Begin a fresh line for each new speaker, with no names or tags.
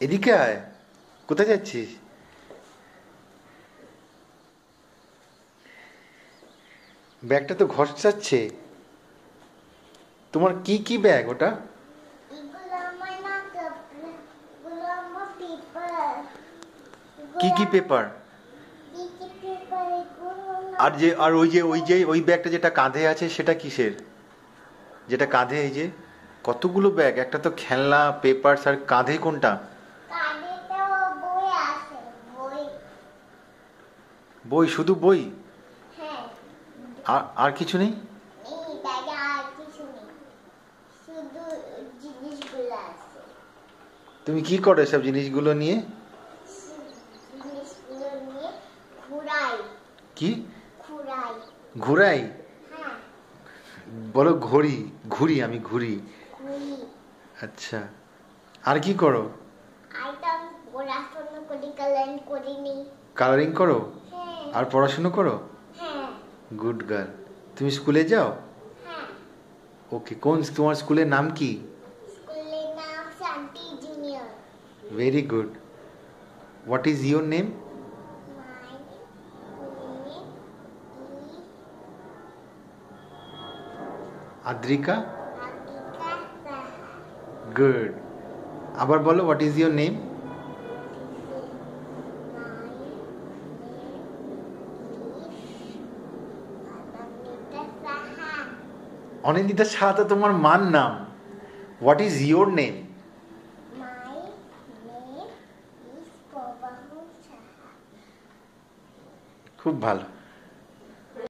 এদিকে আয়। কোথায় যাচ্ছিস? ব্যাগটা তো ঘষাচ্ছে। তোমার কি কি ব্যাগ ওটা? কি কি পেপার? আর ওই ব্যাগটা যেটা কাঁধে আছে সেটা কিসের? যেটা কাঁধে, এই যে কতগুলো ব্যাগ, একটা তো খেলনা, পেপারস, আর কাঁধে কোনটা? বই, শুধু বই? আর কিছু নেই? তুমি কি করো এসব জিনিসগুলো নিয়ে? কি ঘুরাই? বলো ঘড়ি। ঘুরি, আমি ঘুরি। আচ্ছা, আর কি করো? কালারিং করো? আর পড়াশুনো করো? Good girl. তুমি স্কুলে যাও? ওকে, কোন তোমার স্কুলের নাম কি? Very good. What is your name? Adrika. Good. আবার বলো, what is your name? Anindita Saha তো তোমার মার নাম। What is your name? খুব ভালো।